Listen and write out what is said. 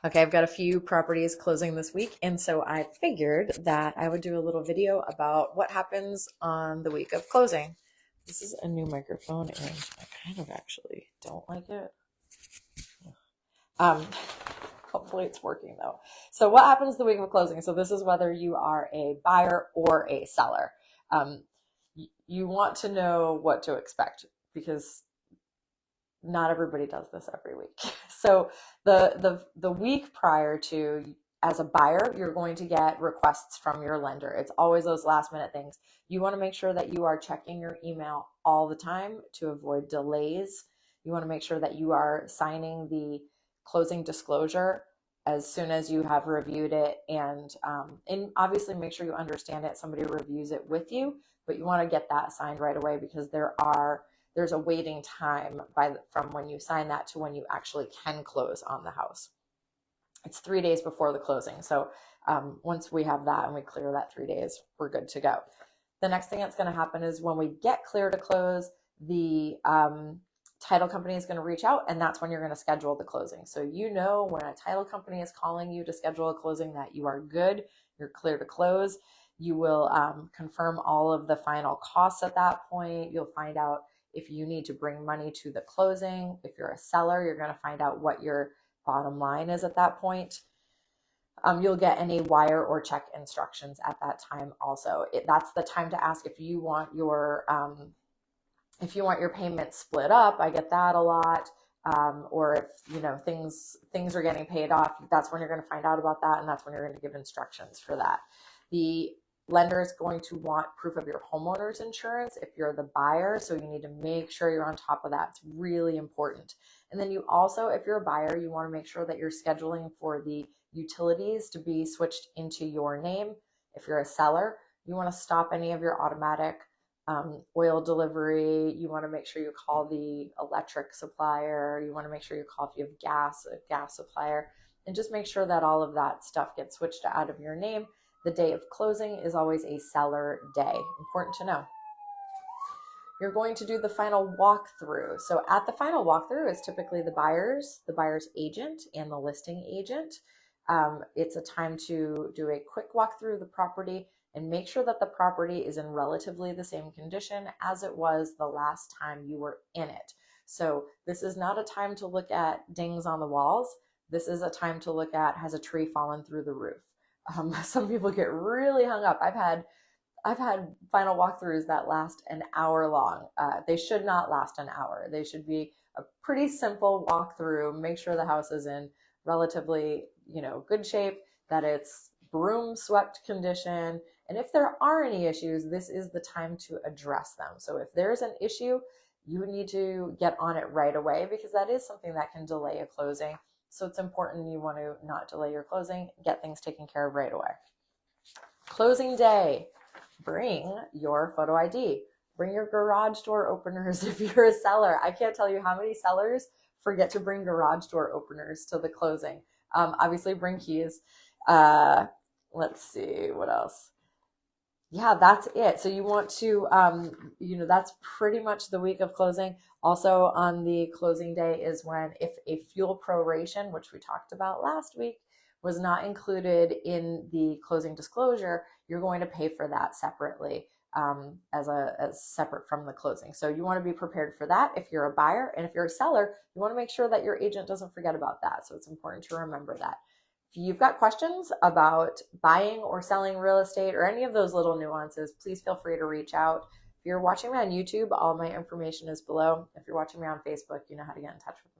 Okay, I've got a few properties closing this week, and so I figured that I would do a little video about what happens on the week of closing. This is a new microphone, and I kind of actually don't like it. Um, Hopefully it's working though. So what happens the week of closing? So this is whether you are a buyer or a seller. Um, you want to know what to expect because not everybody does this every week. So the week prior to, as a buyer, you're going to get requests from your lender. It's always those last minute things. You want to make sure that you are checking your email all the time to avoid delays. You want to make sure that you are signing the closing disclosure as soon as you have reviewed it, and obviously make sure you understand it. Somebody reviews it with you, but you want to get that signed right away because there's a waiting time from when you sign that to when you actually can close on the house. It's 3 days before the closing. So once we have that and we clear that 3 days, we're good to go. The next thing that's going to happen is when we get clear to close, the title company is going to reach out, and that's when you're going to schedule the closing. So you know when a title company is calling you to schedule a closing that you are good, you're clear to close. You will confirm all of the final costs at that point. You'll find out if you need to bring money to the closing. If you're a seller, you're going to find out what your bottom line is at that point. You'll get any wire or check instructions at that time also. That's the time to ask if you want your payment split up. I get that a lot. Or if things are getting paid off, that's when you're going to find out about that, and that's when you're going to give instructions for that. The lender is going to want proof of your homeowner's insurance if you're the buyer, so you need to make sure you're on top of that. It's really important. And then you also, if you're a buyer, you want to make sure that you're scheduling for the utilities to be switched into your name. If you're a seller, you want to stop any of your automatic oil delivery. You want to make sure you call the electric supplier. You want to make sure you call if you have a gas supplier, and just make sure that all of that stuff gets switched out of your name. The day of closing is always a seller day. Important to know. You're going to do the final walkthrough. So at the final walkthrough is typically the buyer's agent, and the listing agent. It's a time to do a quick walkthrough of the property and make sure that the property is in relatively the same condition as it was the last time you were in it. So this is not a time to look at dings on the walls. This is a time to look at, has a tree fallen through the roof? Some people get really hung up. I've had final walkthroughs that last an hour long. They should not last an hour. They should be a pretty simple walkthrough. Make sure the house is in relatively, good shape, that it's broom swept condition. And if there are any issues, this is the time to address them. So if there's an issue, you need to get on it right away, because that is something that can delay a closing. So it's important, you want to not delay your closing, get things taken care of right away. Closing day, bring your photo ID, bring your garage door openers if you're a seller. I can't tell you how many sellers forget to bring garage door openers to the closing. Obviously bring keys. Let's see, what else? Yeah, that's it. So you want to, that's pretty much the week of closing. Also on the closing day is when, if a fuel proration, which we talked about last week, was not included in the closing disclosure, you're going to pay for that separately, as separate from the closing. So you want to be prepared for that if you're a buyer, and if you're a seller, you want to make sure that your agent doesn't forget about that. So it's important to remember that. If you've got questions about buying or selling real estate or any of those little nuances, please feel free to reach out. If you're watching me on YouTube, all my information is below. If you're watching me on Facebook, you know how to get in touch with me.